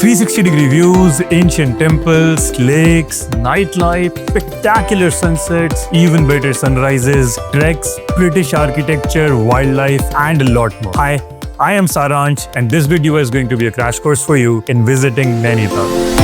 360-degree views, ancient temples, lakes, nightlife, spectacular sunsets, even better sunrises, treks, British architecture, wildlife, and a lot more. Hi, I am Saransh, and this video is going to be a crash course for you in visiting Nainital.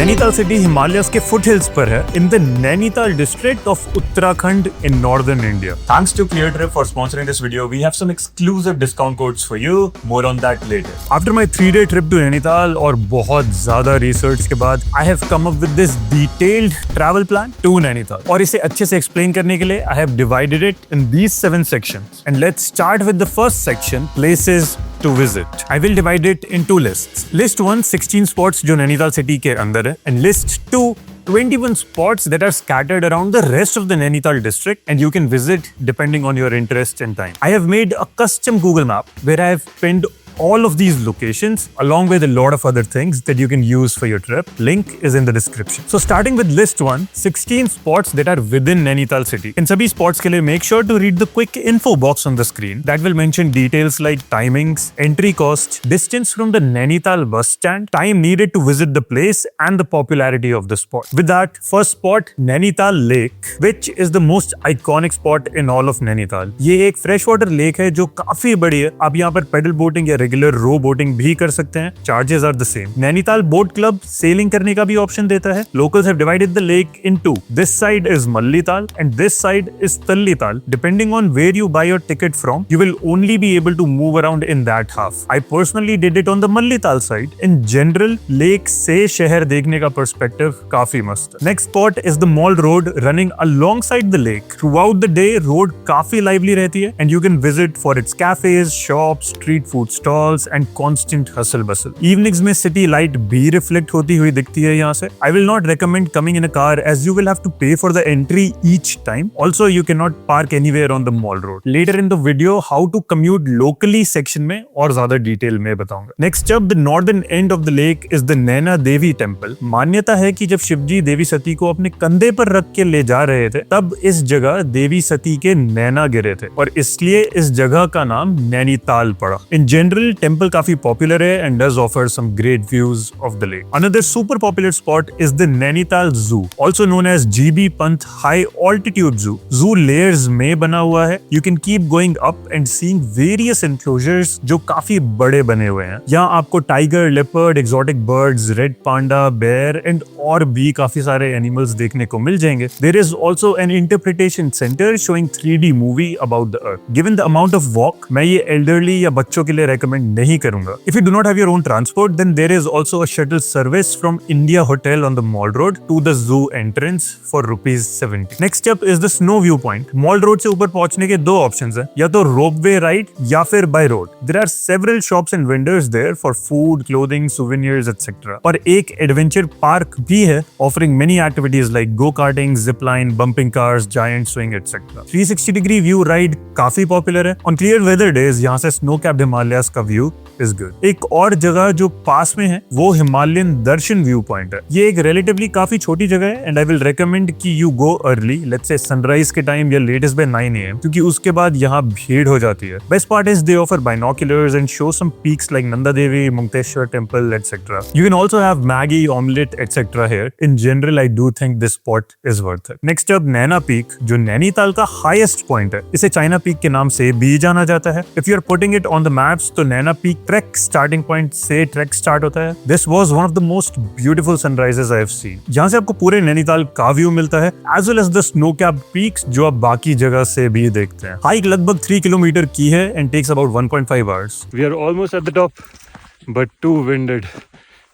Nainital city Himalayas के foothills पर है in the Nainital district of Uttarakhand in northern India. Thanks to ClearTrip for sponsoring this video. We have some exclusive discount codes for you. More on that later. After my 3-day trip to Nainital और बहुत ज़्यादा research के बाद I have come up with this detailed travel plan to Nainital. और इसे अच्छे से explain करने के लिए I have divided it in these 7 sections. And let's start with the first section, places to visit. I will divide it in 2 lists. List 1, 16 spots जो Nainital city के अंदर है, and list 2, 21 spots that are scattered around the rest of the Nainital district and you can visit depending on your interest and time. I have made a custom Google map where I have pinned all of these locations along with a lot of other things that you can use for your trip. Link is in the description. So starting with list 1, 16 spots that are within Nainital city. In sabhi spots ke liye make sure to read the quick info box on the screen. That will mention details like timings, entry cost, distance from the Nainital bus stand, time needed to visit the place and the popularity of the spot. With that, first spot, Nainital Lake, which is the most iconic spot in all of Nainital. ये एक freshwater lake है जो काफी बड़ी है. आप यहाँ पर pedal boating या रेगुलर रो बोटिंग भी कर सकते हैं. Charges are the same. Nainital boat club sailing करने का भी ऑप्शन देता है. Locals have divided the lake in 2. This side is Mallital and this side is Tallital. Depending on where you buy your ticket from, you will only be able to move around in that half. I personally did it on the Mallital side. In general lake से शहर देखने का perspective काफी मस्त है. Next spot is the mall road running along side the lake. Through out the day road काफी lively रहती है and you can visit for its cafes, shop, street food stalls and constant hustle bustle. Evenings में city light भी reflect होती हुई दिखती है यहाँ से. I will not recommend coming in a car as you will have to pay for the entry each time. Also, you cannot park anywhere on the mall road. Later in the video, how to commute locally section में और ज़्यादा detail में बताऊंगा. Next up, the northern end of the lake is the Naina Devi temple. मान्यता है कि जब शिवजी देवी सती को अपने कंधे पर रख के ले जा रहे थे, तब इस जगह देवी सती के नैना गिरे थे और इसलिए इस जगह का नाम नैनीताल पड़ा. In general, temple काफी popular है and does offer some great views of the lake. Another super popular spot is the Nainital Zoo, also known as GB Pant High Altitude Zoo. Zoo layers में बना हुआ है. You can keep going up and seeing various enclosures जो काफी बड़े बने हुए हैं. यहाँ आपको tiger, leopard, exotic birds, red panda, bear and और भी काफी सारे animals देखने को मिल जाएंगे. There is also an interpretation center showing 3D movie about the earth. Given the amount of walk, मैं ये elderly या बच्चों के लिए recommend नहीं करूंगा. If you do not have your own transport, then there is also a shuttle service from India Hotel on the Mall Road to the zoo entrance for ₹70. Next up is the snow viewpoint. Mall Road से ऊपर पहुंचने के 2 options हैं, या तो ropeway ride या फिर by road. There are several shops and vendors there for food, clothing, souvenirs, etc. और एक adventure park भी है, offering many activities like go-karting, zipline, bumping cars, giant swing, etc. 360-degree view ride काफी popular है. On clear weather days, यहाँ से snow-capped Himalayas का view is good. एक और जगह जो पास में है वो हिमालयन दर्शन व्यू पॉइंट है. ये एक रिलेटिवली काफी छोटी जगह है एंड आई विल रिकमेंड कि you go early, let's say sunrise के टाइम या लेटेस्ट बाय 9 AM, क्योंकि उसके बाद यहाँ भीड़ हो जाती है. Best part is they offer binoculars and show some peaks like Nanda Devi, Mukteshwar temple etcetera. You can also have Maggi, omelette etcetera here. In general I do think this spot is worth it. Next up Naina peak, जो नैनीताल का highest point है. इसे China peak के नाम से भी जाना जाता है. If you are putting it on the maps तो Naina peak track starting point से ट्रैक स्टार्ट होता है. This was one of the most beautiful sunrises I have seen. जहां से आपको पूरे नैनीताल का व्यू मिलता है as well as the snow capped peaks जो आप बाकी जगह से भी देखते हैं. हाइक लगभग 3 किलोमीटर की है and takes about 1.5 hours. We are almost at the top but too winded.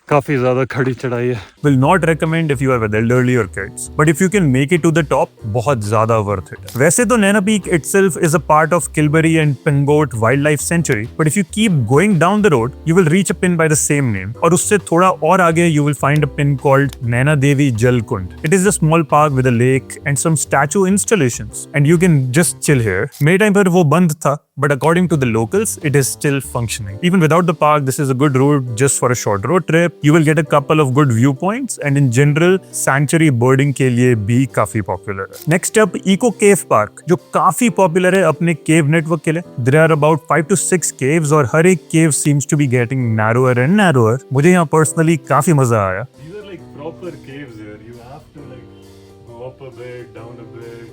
काफी ज्यादा खड़ी चढ़ाई है. Will not recommend if you are with elderly or kids, but if you can make it to the top, बहुत ज्यादा worth it. वैसे तो Naina Peak itself is a part of Kilbari and Pingot Wildlife Sanctuary, but if you keep going down the road, you will reach a pin by the same name. और उससे थोड़ा और आगे you will find a pin called Naina Devi Jal Kund. It is a small park with a lake and some statue installations, and you can just chill here. मेरे time पर वो बंद था but according to the locals, it is still functioning. Even without the park, this is a good route just for a short road trip. You will get a couple of good viewpoints, and in general, sanctuary birding के लिए भी काफी popular है. Next up, Eco Cave Park, जो काफी popular है अपने cave network के लिए. There are about 5 to 6 caves, और हर एक cave seems to be getting narrower and narrower. मुझे यहाँ personally काफी मजा आया. These are like proper caves here. You have to like go up a bit, down a bit,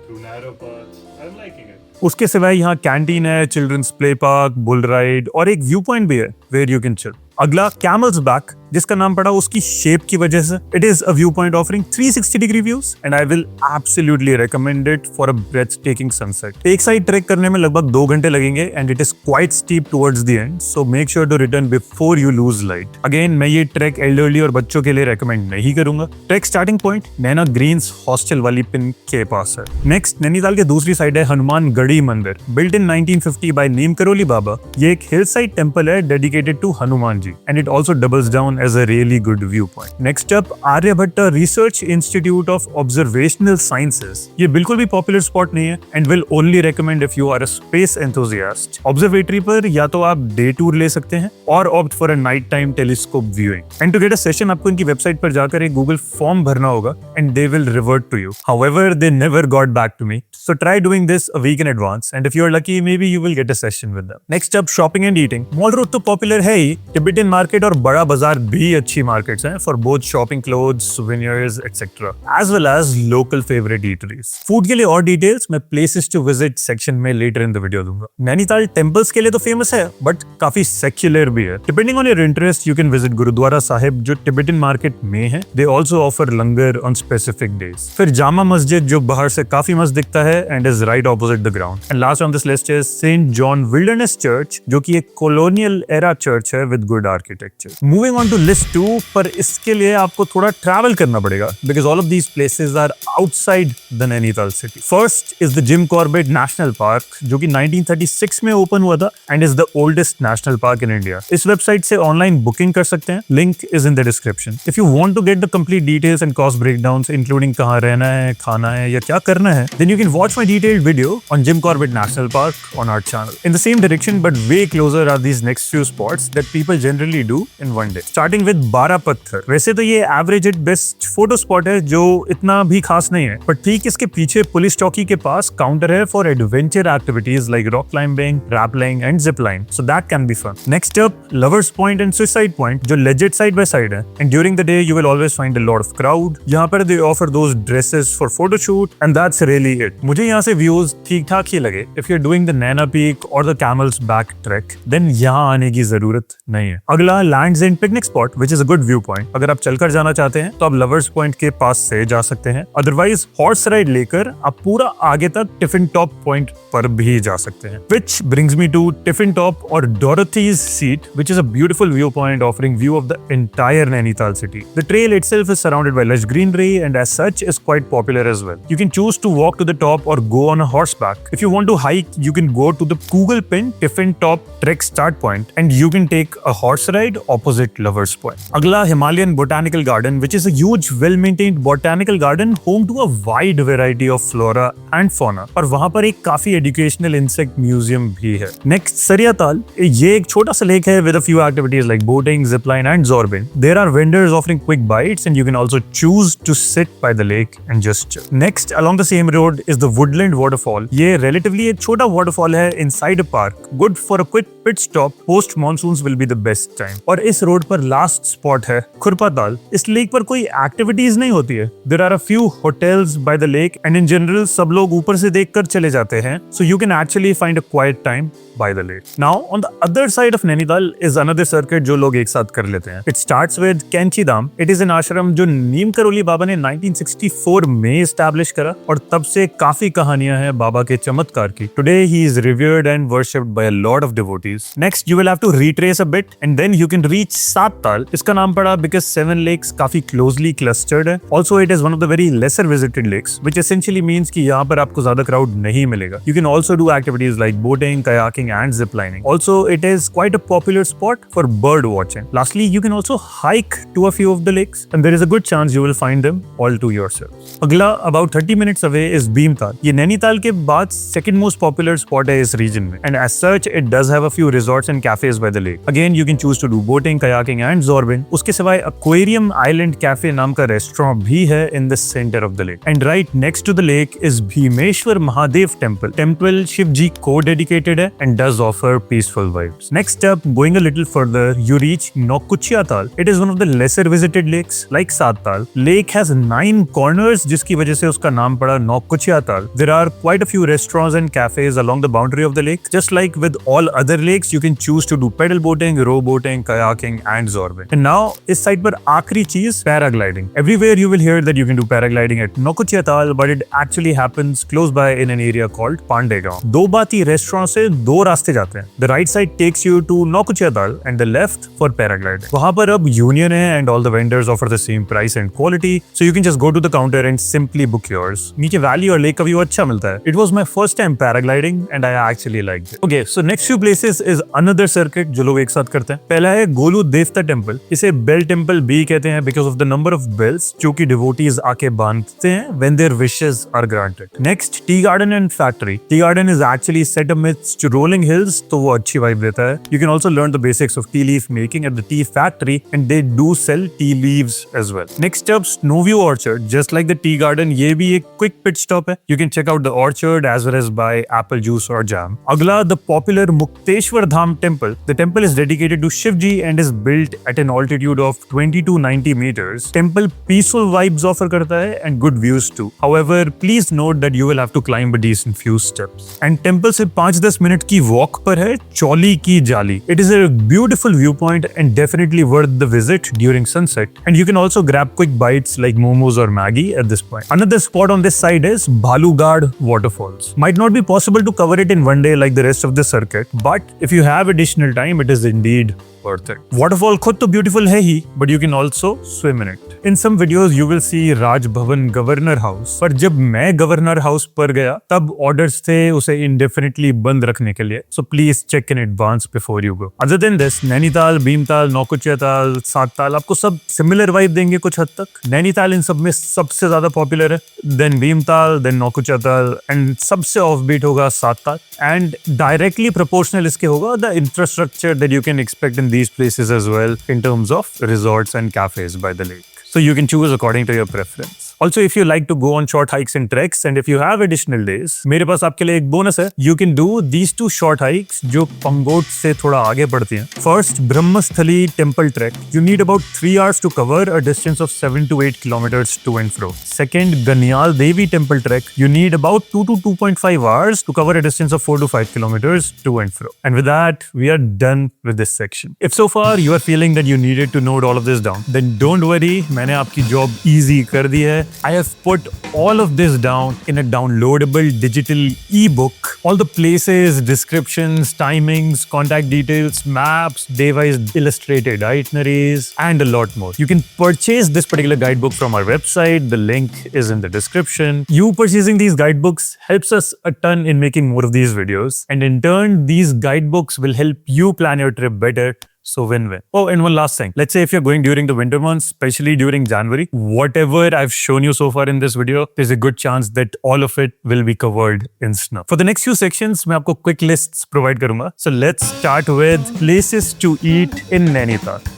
through narrow paths. I'm liking it. उसके सिवाय यहाँ canteen है, children's play park, bull ride और एक व्यू पॉइंट भी है where you can chill. अगला camels back, जिसका नाम पड़ा उसकी शेप की वजह से. It is a view point offering 360 degree views and I will absolutely recommend it for a breathtaking sunset. एक साइड ट्रेक करने में लगभग 2 घंटे लगेंगे and it is quite steep towards the end, so make sure to return before you lose light. Again मैं ये track elderly और बच्चों के लिए रेकमेंड नहीं करूंगा. ट्रैक स्टार्टिंग पॉइंट नैना ग्रीन्स हॉस्टल वाली पिन के पास है. नेक्स्ट नैनीताल के दूसरी साइड है हनुमानगढ़ी मंदिर, built in 1950 by Neem Karoli Baba. ये एक हिल साइड टेम्पल है dedicated to Hanuman ji and it also doubles down as a really good view point. Next up Aryabhatta research institute of observational sciences. ये बिल्कुल भी पॉपुलर स्पॉट नहीं है and will only recommend if you are a space enthusiast. Observatory पर या तो आप day tour ले सकते हैं और opt for a night time telescope viewing. And to get a session आपको इनकी वेबसाइट पर जाकर एक गूगल फॉर्म भरना होगा and they will revert to you. However they never got back to me, so try doing this a week in advance and if you are lucky maybe you will get a session with them. Next up shopping and eating. Mall road तो popular है ही, Tibetan market और बड़ा बाजार भी अच्छी markets हैं for both shopping clothes, souvenirs etcetera, as well as local favourite eateries. Food के लिए और डिटेल्स मैं प्लेसेस टू विजिट सेक्शन में लेटर इन द वीडियो दूंगा. नैनीताल टेंपल्स के लिए तो फेमस है बट काफी सेक्युलर भी है. Depending on your interest you can visit Gurudwara Sahib जो टिबेटन मार्केट में है. They also offer langar on specific days. फिर जामा मस्जिद जो बाहर से काफी मस्त दिखता है and is right opposite the ground. And last on this list is Saint John Wilderness Church जो कि एक कॉलोनियल एरा चर्च है with good architecture. Moving on to list 2, पर इसके लिए आपको थोड़ा ट्रैवल करना पड़ेगा because all of these places are outside the Nainital city. First is the Jim Corbett National Park जो कि 1936 में ओपन हुआ था and is the oldest National Park in India. इस वेबसाइट से ऑनलाइन बुकिंग कर सकते हैं, link is in the description. If you want to get the complete details and cost breakdowns including कहाँ रहना है, खाना है या क्या करना है, then you can watch my detailed video on Jim Corbett National Park on our channel. In the same direction but way closer are these next few spots that people generally do in one day. Starting with Bara Patthar. वैसे तो ये average at best photo spot है जो इतना भी खास नहीं है, पर ठीक इसके पीछे पुलिस चौकी के पास काउंटर है for adventure activities like rock climbing, rappelling and zip line, so that can be fun. Next up lovers point and suicide point जो लेजेट साइड बाय साइड है and during the day you will always find a lot of crowd. यहाँ पर they offer those dresses for photoshoot and that's really it. मुझे यहाँ से views ठीक ठाक ही लगे. If you are doing the Naina peak और the camels back track then यहाँ आने की जरूरत नहीं है. अगला lands end picnic spot which is a good view point. अगर आप चलकर जाना चाहते हैं तो आप लवर्स पॉइंट के पास से जा सकते हैं, अदरवाइज हॉर्स राइड लेकर आप पूरा आगे तक टिफिन टॉप पॉइंट पर भी जा सकते हैं. Which brings me to tiffin top और Dorothy's Seat, which is a beautiful viewpoint offering view of the entire Nainital city. The trail itself is surrounded by lush greenery and as such is quite popular as well. You can choose to walk to the top or go on a horseback. If you want to hike, you can go to the Google Pin tiffin top trek start point and you can take a horse ride opposite Lovers Point. अगला Himalayan Botanical Garden, which is a huge well-maintained botanical garden home to a wide variety of flora and fauna. और वहाँ पर एक काफी educational insect museum भी है. Next, सरियाताल. ये एक छोटा सा लेक है with a few activities like boating, zipline and zorbing. There are vendors offering quick bites and you can also choose to sit by the lake and just chill. Next, along the same road is the Woodland Waterfall. ये relatively एक छोटा waterfall है inside a park. Good for a quick pit stop. Post monsoons will be the best time. और इस road पर last spot है खुरपाताल. इस lake पर कोई एक्टिविटीज नहीं होती है. There are a few hotels by the lake and in general सब लोग ऊपर से देखकर चले जाते हैं. So you can actually find a quiet time by the lake. Now on the other side of Nainital is another circuit जो लोग एक साथ कर लेते हैं. It starts with Kenchi Dham. It is an ashram जो नीम करोली बाबा ने 1964 में establish करा और तब से काफी कहानियां हैं बाबा के चमत्कार की. Today he is revered and worshipped by a lot of devotees. Next you will have to retrace a bit and then you can reach Sat ताल। इसका नाम पड़ा because 7 lakes काफी closely clustered है. Also it is one of the very lesser visited lakes, which essentially means कि यहाँ पर आपको ज्यादा crowd नहीं मिलेगा. You can also do activities like boating, kayaking and ziplining. Also it is quite a popular spot for bird watching. Lastly, you can also hike to a few of the lakes and there is a good chance you will find them all to yourself. अगला about 30 minutes away is Bhimtal. ये नैनीताल के बाद second most popular spot है इस region में and as such it does have a few resorts and cafes by the lake. Again you can choose to do boating, kayaking and zorbing. उसके सिवाय Aquarium Island Cafe नाम का restaurant भी है in the center of the lake. And right next to the lake is Bhimeshwar Mahadev Temple. Temple Shiv जी को dedicated है and does offer peaceful vibes. Next up, going a little further, you reach Nokuchia Tal. It is one of the lesser visited lakes like Sat Tal. Lake has 9 corners जिसकी वजह से उसका नाम पड़ा Nokuchia Tal. There are quite a few restaurants and cafes along the boundary of the lake. Just like with all other lakes, you can choose to do pedal boating, row boating, kayaking and zorbing. And now इस side पर आखिरी चीज paragliding. Everywhere you will hear that you can do paragliding at Nokuchia Tal, but it actually happens close by in an area called Pandegaon. दो बाती restaurant से दो रास्ते जाते हैं. The right side takes you to Nokuchia Tal and the left for paragliding. वहाँ पर अब union है and all the vendors offer the same price and quality, so you can just go to the counter and simply book yours. नीचे valley और lake का view अच्छा मिलता है. It was my first time paragliding and I actually liked it. Okay, so next few places is another circuit जो लोग एक साथ करते हैं. पहला है गोलू देवता टेम्पल. इसे बेल टेम्पल भी कहते हैं because of the number of bells जो कि devotees आके बांधते हैं when their wishes are granted. Next, tea garden and factory. Tea garden is actually set amidst rolling hills, तो वो अच्छी vibe देता है. You can also learn the basics of tea leaf making at the tea factory and they do sell tea leaves as well. Next up, Snowview Orchard. Just like the tea garden, ये भी एक quick pit stop है. You can check out the orchard as well as buy apple juice or jam. अगला, the popular Mukteshwar Dham temple. The temple is dedicated to Shivji and is built at an altitude of 20 to 90 meters. Temple peaceful vibes offer करता है and good views too. However, please note that you will have to climb a decent few steps. And temple से 5-10 minute की walk पर है चौली की जाली. It is a beautiful viewpoint and definitely worth the visit during sunset. And you can also grab quick bites like momos or Maggi at this point. Another spot on this side is Balugad Waterfalls. Might not be possible to cover it in one day like the rest of the circuit, but if you have additional time, it is indeed worth it. Waterfall खुद तो beautiful है ही, but you can also swim in it. In some videos you will see Raj Bhavan Governor House. पर जब मैं Governor House पर गया, तब orders थे उसे indefinitely बंद रखने के लिए. So please check in advance before you go. Other than this, Nainital, Bhimtal, Naukuchiya ताल, सात ताल आपको सब similar vibe देंगे कुछ हद तक. नैनीताल इन सब में सबसे ज्यादा popular है. Then भीमताल, then नौकुचिया ताल, and सबसे offbeat होगा सात ताल. And directly proportional इसके होगा the infrastructure that you can expect in these places as well in terms of resorts and cafes by the lake. So you can choose according to your preference. Also, if you like to go on short hikes and treks and if you have additional days, मेरे पास आपके लिए एक bonus है. You can do these 2 short hikes जो पंगोट से थोड़ा आगे पड़ती हैं. First, Brahmasthali Temple Trek. You need about 3 hours to cover a distance of 7 to 8 kilometers to and fro. Second, Ganyal Devi Temple Trek. You need about 2 to 2.5 hours to cover a distance of 4 to 5 kilometers to and fro. And with that, we are done with this section. If so far you are feeling that you needed to note all of this down, then don't worry, मैंने आपकी job easy कर दी है. I have put all of this down in a downloadable digital ebook. All the places, descriptions, timings, contact details, maps, day-wise illustrated itineraries, and a lot more. You can purchase this particular guidebook from our website. The link is in the description. You purchasing these guidebooks helps us a ton in making more of these videos. And in turn, these guidebooks will help you plan your trip better. So win-win. Oh, and one last thing. Let's say if you're going during the winter months, especially during January, whatever I've shown you so far in this video, there's a good chance that all of it will be covered in snuff. For the next few sections, मैं आपको quick lists provide करूँगा. So let's start with places to eat in Nainital.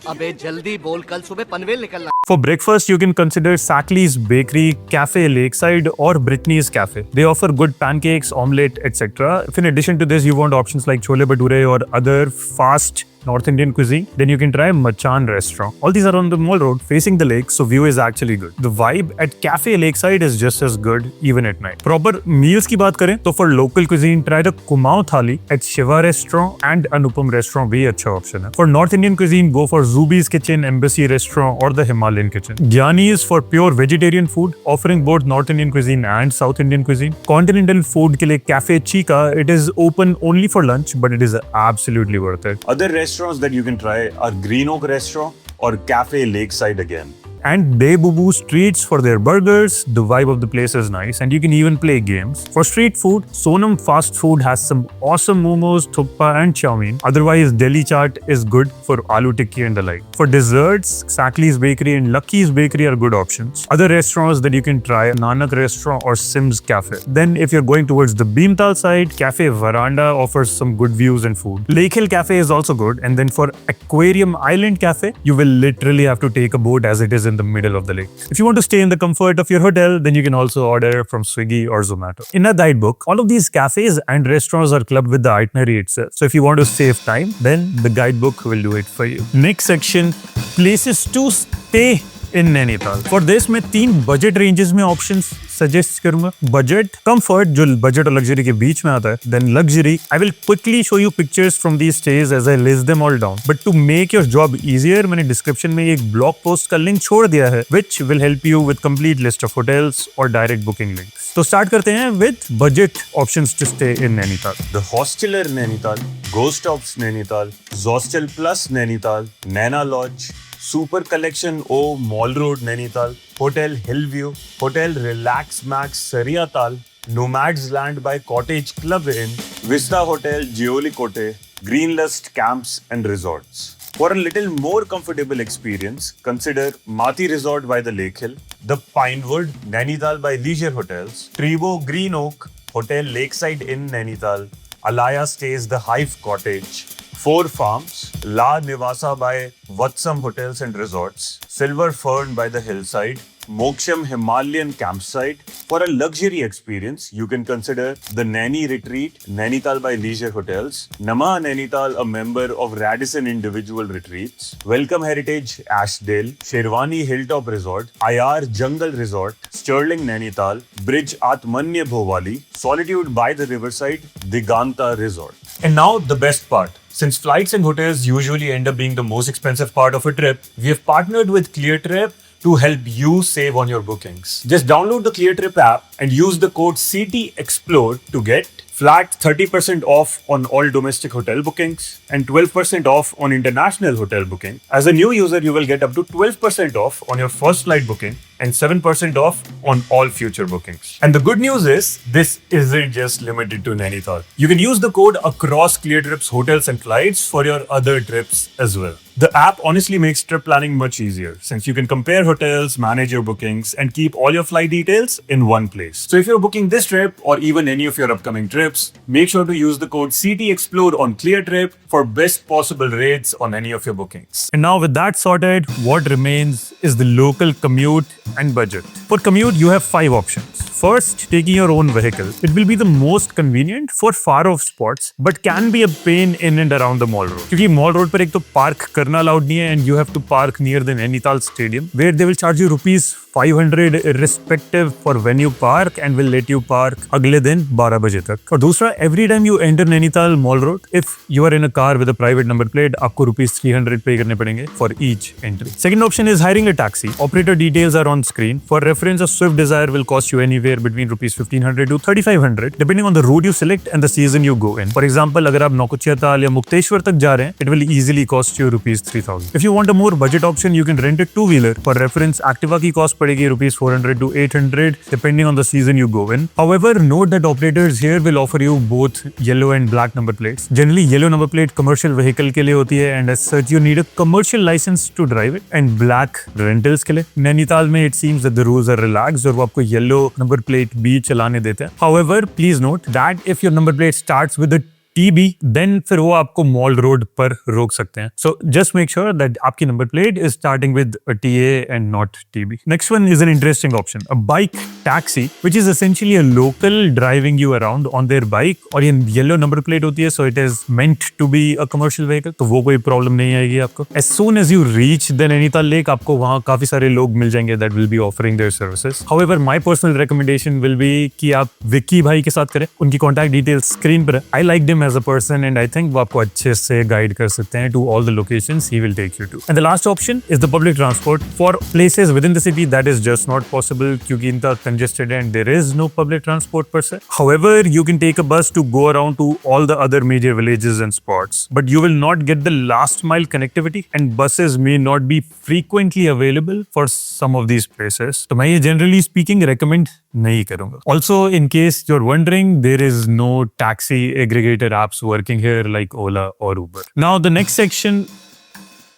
अबे जल्दी बोल, कल सुबह पनवेल निकलना. For breakfast, you can consider Sackley's Bakery, Cafe Lakeside or Brittany's Cafe. They offer good pancakes, omelette, etc. If in addition to this you want options like chole bhature or other fast North Indian cuisine, then you can try Machan restaurant. All these are on the mall road facing the lake, so view is actually good. The vibe at Cafe Lakeside is just as good even at night. Proper meals की बात करें तो for local cuisine try the Kumao Thali at Shiva restaurant and Anupam restaurant भी अच्छा option है. For North Indian cuisine go for Zubi's Kitchen, Embassy restaurant or the Himalayan Kitchen. Gyani is for pure vegetarian food, offering both North Indian cuisine and South Indian cuisine. Continental food के लिए Cafe Chica, it is open only for lunch but it is absolutely worth it. Other restaurants that you can try are Green Oak Restaurant or Cafe Lakeside again. And Bebubu Streets for their burgers. The vibe of the place is nice and you can even play games. For street food, Sonam Fast Food has some awesome momos, thuppa and chow mein. Otherwise, Delhi chaat is good for aloo tikki and the like. For desserts, Sakli's Bakery and Lucky's Bakery are good options. Other restaurants that you can try, Nanak Restaurant or Sims Cafe. Then if you're going towards the Bhimtal side, Cafe Veranda offers some good views and food. Lake Hill Cafe is also good. And then for Aquarium Island Cafe, you will literally have to take a boat as it is in the middle of the lake. If you want to stay in the comfort of your hotel, then you can also order from Swiggy or Zomato. In a guidebook, all of these cafes and restaurants are clubbed with the itinerary itself. So if you want to save time, then the guidebook will do it for you. Next section, places to stay in Nainital. For this, मैं 3 budget ranges में options suggest करूंगा. Budget, comfort, जो budget और luxury के बीच में आता है. Then luxury. I will quickly show you pictures from these stays as I list them all down. But to make your job easier, मैंने description में एक blog post का link छोड़ दिया है, which will help you with complete list of hotels or direct booking links. तो start करते हैं with budget options to stay in Nainital. The Hosteler Nainital, Ghost Ops Nainital, Zostel Plus Nainital, Naina Lodge, Super Collection O Mall Road Nainital, Hotel Hillview, Hotel Relax Max Sariatal, Nomad's Land by Cottage Club Inn, Vista Hotel Geoli Kote, Greenlust Camps and Resorts. For a little more comfortable experience, consider Mati Resort by the Lake Hill, the Pinewood Nainital by Leisure Hotels, Tribo Green Oak, Hotel Lakeside Inn Nainital, Alaya Stays the Hive Cottage, Four Farms, La Nivasa by Vatsam Hotels and Resorts, Silver Fern by the Hillside, Moksham Himalayan Campsite. For a luxury experience, you can consider the Naini Retreat, Nainital by Leisure Hotels, Nama Nainital, a member of Radisson Individual Retreats, Welcome Heritage Ashdale, Sherwani Hilltop Resort, IR Jungle Resort, Sterling Nainital, Bridge Atmanya Bhovali, Solitude by the Riverside, Diganta Resort. And now the best part. Since flights and hotels usually end up being the most expensive part of a trip, we have partnered with ClearTrip to help you save on your bookings. Just download the ClearTrip app and use the code CTEXPLORE to get flat 30% off on all domestic hotel bookings and 12% off on international hotel booking. As a new user, you will get up to 12% off on your first flight booking and 7% off on all future bookings. And the good news is, this isn't just limited to Nainital. You can use the code across ClearTrip's hotels and flights for your other trips as well. The app honestly makes trip planning much easier since you can compare hotels, manage your bookings, and keep all your flight details in one place. So if you're booking this trip or even any of your upcoming trips, make sure to use the code CTEXPLORE on ClearTrip for best possible rates on any of your bookings. And now with that sorted, what remains is the local commute and budget. For commute, you have 5 options. First, taking your own vehicle. It will be the most convenient for far-off spots, but can be a pain in and around the mall road. क्योंकि mall road पर एक तो park करना allowed नहीं है, and you have to park near the Nainital Stadium, where they will charge you ₹500 irrespective for when you park and will let you park अगले दिन 12 बजे तक. और दूसरा, every time you enter Nainital Mall Road, if you are in a car with a private number plate, आपको ₹300 pay करने पड़ेंगे for each entry. Second option is hiring a taxi. Operator details are on screen. For reference, a Swift Desire will cost you anywhere between ₹1,500 to ₹3,500 depending on the route you select and the season you go in. For example, अगर आप नौकुचिया ताल या मुक्तेश्वर तक जा रहे हैं, it will easily cost you ₹3,000. If you want a more budget option, you can rent a two-wheeler. For reference, Activa की cost पड़ेगी ₹400 to ₹800 depending on the season you go in. However, note that operators here will offer you both yellow and black number plates. Generally, yellow number plate commercial vehicle के लिए होती है, and as such you need a commercial license to drive it, and black rentals के लिए. नैनीताल में it seems that the rules are relaxed और वो आपको yellow number plate भी चलाने देते हैं. However, please note that if your number plate starts with a TB, then फिर वो आपको मॉल रोड पर रोक सकते हैं. So just make sure that आपकी number plate is starting with a TA and not TB. Next one is an interesting option, a bike taxi, which is essentially a local driving you around on their bike. और ये yellow number plate होती है, so it is meant to be a commercial vehicle. तो वो कोई problem नहीं आएगी आपको. As soon as you reach the Nainital Lake, आपको वहाँ काफी सारे लोग मिल जाएंगे that will be offering their services. However, my personal recommendation will be कि आप विक्की भाई के साथ करें. उनकी contact details screen पर है. I liked him as a person, and I think वो आपको अच्छे से guide कर सकते हैं to all the locations he will take you to. And the last option is the public transport for places within the city that is just not possible क्योंकि इनका congested है and there is no public transport per se. However, you can take a bus to go around to all the other major villages and spots, but you will not get the last mile connectivity and buses may not be frequently available for some of these places. तो मैं ये generally speaking recommend नहीं करूँगा. Also, in case you're wondering, there is no taxi aggregator apps working here like Ola or Uber. Now the next section.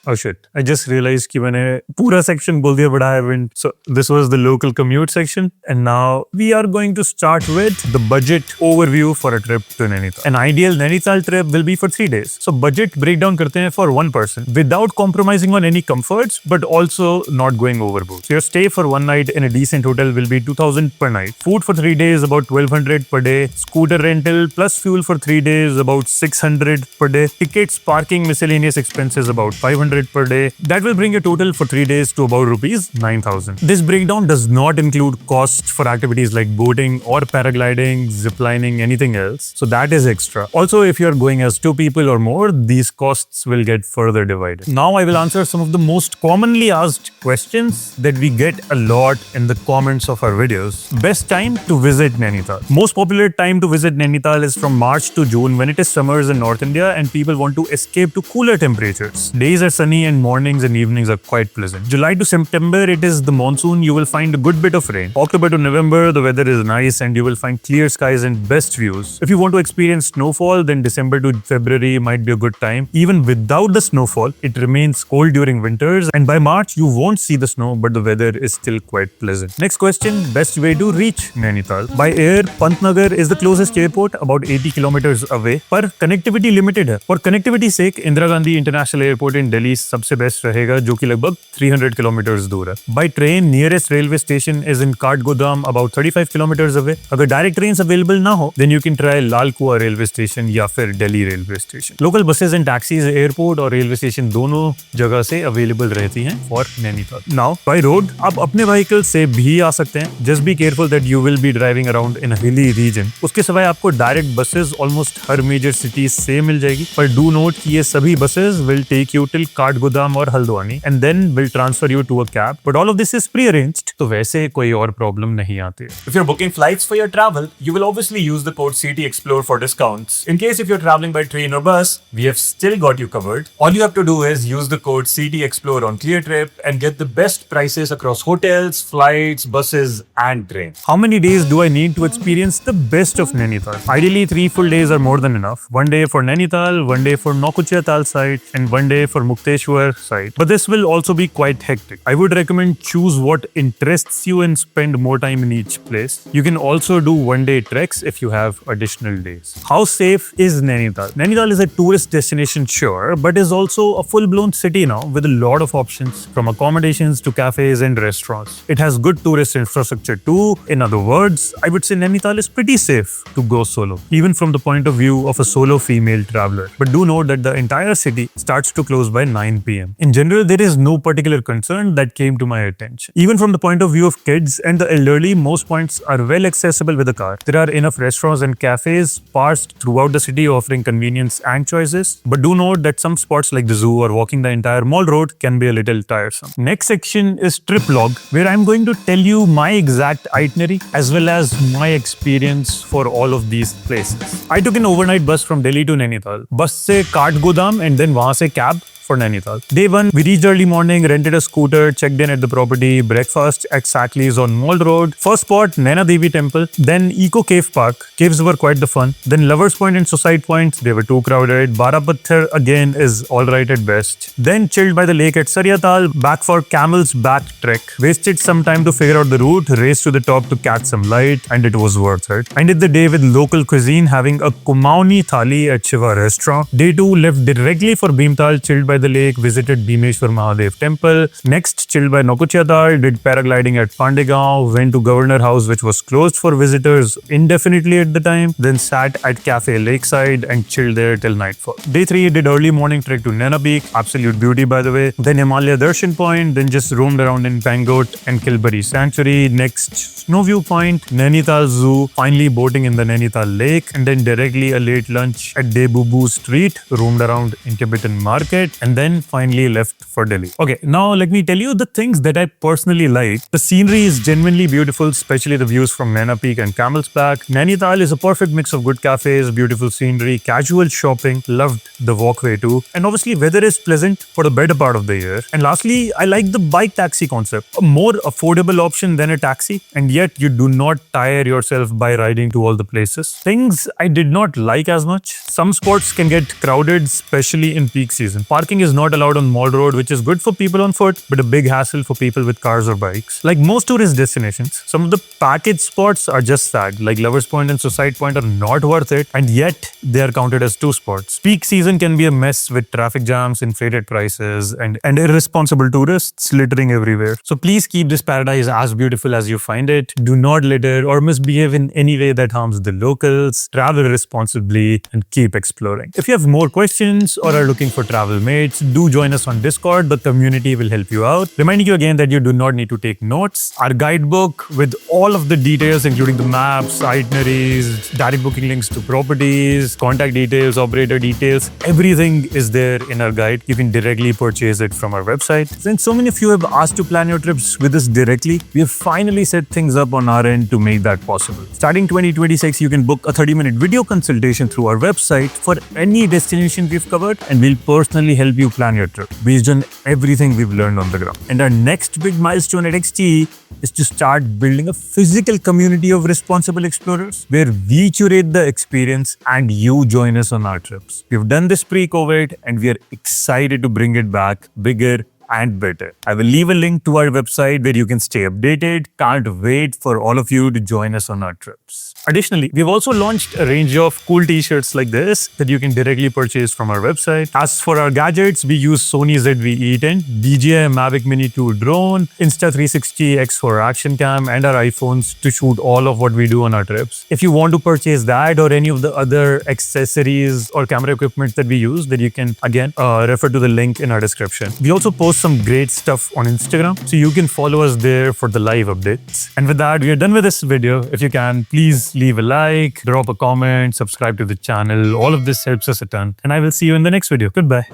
Oh shit, I just realized कि मैंने पूरा section बोल दिया but I haven't. So this was the local commute section and now we are going to start with the budget overview for a trip to Nainital. An ideal Nainital trip will be for 3 days. So budget breakdown करते हैं for one person without compromising on any comforts but also not going overboard. So your stay for one night in a decent hotel will be 2,000 per night. Food for 3 days about 1,200 per day. Scooter rental plus fuel for 3 days about 600 per day. Tickets, parking, miscellaneous expenses about 500 per day. That will bring your total for 3 days to about rupees 9,000. This breakdown does not include costs for activities like boating or paragliding, ziplining, anything else. So that is extra. Also, if you're going as 2 people or more, these costs will get further divided. Now I will answer some of the most commonly asked questions that we get a lot in the comments of our videos. Best time to visit Nainital. Most popular time to visit Nainital is from March to June when it is summers in North India and people want to escape to cooler temperatures. Days are sunny and mornings and evenings are quite pleasant. July to September, it is the monsoon. You will find a good bit of rain. October to November, the weather is nice and you will find clear skies and best views. If you want to experience snowfall, then December to February might be a good time. Even without the snowfall, it remains cold during winters and by March, you won't see the snow, but the weather is still quite pleasant. Next question, best way to reach Nainital. By air, Pantnagar is the closest airport, about 80 kilometers away. पर connectivity limited है. For connectivity sake, Indira Gandhi International Airport in Delhi सबसे best रहेगा जो कि लगभग 300 kilometres दूर है. By train, nearest railway station is in Kathgodam, about 35 kilometers away. अगर direct trains available ना हो, then you can try Lal Kuwa railway station या फिर Delhi railway station. Local buses and taxis airport और railway station दोनों जगह से available रहती हैं for Nainital. Now, by road, आप अपने vehicle से भी आ सकते हैं. Just be careful that you will be driving around in a hilly region. उसके सिवाय आपको direct buses almost हर major cities से मिल जाएगी. पर do note कि ये सभी buses will take you till Kathgodam or Haldwani and then will transfer you to a cab. But all of this is pre-arranged, तो वैसे कोई और problem नहीं आती. If you're booking flights for your travel, you will obviously use the code CT Explore for discounts. In case if you're traveling by train or bus, we have still got you covered. All you have to do is use the code CT Explore on ClearTrip and get the best prices across hotels, flights, buses, and trains. How many days do I need to experience the best of Nainital? Ideally, 3 full days are more than enough. 1 day for Nainital, 1 day for Nokuchia Tal site, and 1 day for Mukteshwar site. But this will also be quite hectic. I would recommend choose what interests you and spend more time in each place. You can also do 1-day treks if you have additional days. How safe is Nainital? Nainital is a tourist destination, sure, but is also a full-blown city now with a lot of options from accommodations to cafes and restaurants. It has good tourist infrastructure too. In other words, I would say Nainital is pretty safe to go solo, even from the point of view of a solo female traveler. But do note that the entire city starts to close by 9 p.m. In general, there is no particular concern that came to my attention. Even from the point of view of kids and the elderly, most points are well accessible with a car. There are enough restaurants and cafes parsed throughout the city offering convenience and choices. But do note that some spots like the zoo or walking the entire mall road can be a little tiresome. Next section is trip log, where I'm going to tell you my exact itinerary as well as my experience for all of these places. I took an overnight bus from Delhi to Nainital. Bus से Kathgodam and then वहाँ से cab for Nainital. Day 1, we reached early morning, rented a scooter, checked in at the property, breakfast at Sackleys on Mall Road. First spot, Naina Devi Temple, then Eco Cave Park. Caves were quite the fun. Then Lovers Point and Suicide Point, they were too crowded. Barapathar again is alright at best. Then chilled by the lake at Saryatal, back for Camel's Back Trek. Wasted some time to figure out the route, raced to the top to catch some light, and it was worth it. Ended the day with local cuisine, having a Kumaoni Thali at Shiva restaurant. Day 2, left directly for Bhimtal, chilled by the lake, visited Bhimeshwar Mahadev temple. Next, chilled by Nokuchia Dal, did paragliding at Pandegaon, went to Governor House, which was closed for visitors indefinitely at the time, then sat at Cafe Lakeside and chilled there till nightfall. Day 3, did early morning trek to Naina Peak, absolute beauty by the way, then Himalaya Darshan Point, then just roamed around in Pangot and Kilbari Sanctuary. Next, Snowview Point, Nainital Zoo, finally boating in the Nainital Lake, and then directly a late lunch at Debubu Street, roamed around in Tibetan Market, and then finally left for Delhi. Okay, now let me tell you the things that I personally like. The scenery is genuinely beautiful, especially the views from Naina Peak and Camel's Back. Nainital is a perfect mix of good cafes, beautiful scenery, casual shopping, loved the walkway too, and obviously weather is pleasant for the better part of the year. And lastly, I like the bike taxi concept, a more affordable option than a taxi, and yet you do not tire yourself by riding to all the places. Things I did not like as much. Some spots can get crowded, especially in peak season. Parking is not allowed on Mall Road, which is good for people on foot, but a big hassle for people with cars or bikes. Like most tourist destinations, some of the package spots are just sad, like Lovers Point and Suicide Point are not worth it, and yet they are counted as 2 spots. Peak season can be a mess with traffic jams, inflated prices, and irresponsible tourists littering everywhere. So please keep this paradise as beautiful as you find it. Do not litter or misbehave in any way that harms the locals. Travel responsibly and keep exploring. If you have more questions or are looking for travel mates, do join us on Discord. The community will help you out. Reminding you again that you do not need to take notes. Our guidebook with all of the details, including the maps, itineraries, direct booking links to properties, contact details, operator details, everything is there in our guide. You can directly purchase it from our website. Since so many of you have asked to plan your trips with us directly, we have finally set things up on our end to make that possible. Starting 2026, you can book a 30-minute video consultation through our website for any destination we've covered, and we'll personally help you plan your trip based on everything we've learned on the ground. And our next big milestone at XT is to start building a physical community of responsible explorers where we curate the experience and you join us on our trips. We've done this pre-COVID and we are excited to bring it back bigger and better. I will leave a link to our website where you can stay updated. Can't wait for all of you to join us on our trips. Additionally, we've also launched a range of cool t-shirts like this that you can directly purchase from our website. As for our gadgets, we use Sony ZV-E10, DJI Mavic Mini 2 drone, Insta360 X4 action cam, and our iPhones to shoot all of what we do on our trips. If you want to purchase that or any of the other accessories or camera equipment that we use, then you can again refer to the link in our description. We also post some great stuff on Instagram, so you can follow us there for the live updates. And with that, we are done with this video. If you can, please leave a like, drop a comment, subscribe to the channel. All of this helps us a ton. And I will see you in the next video. Goodbye.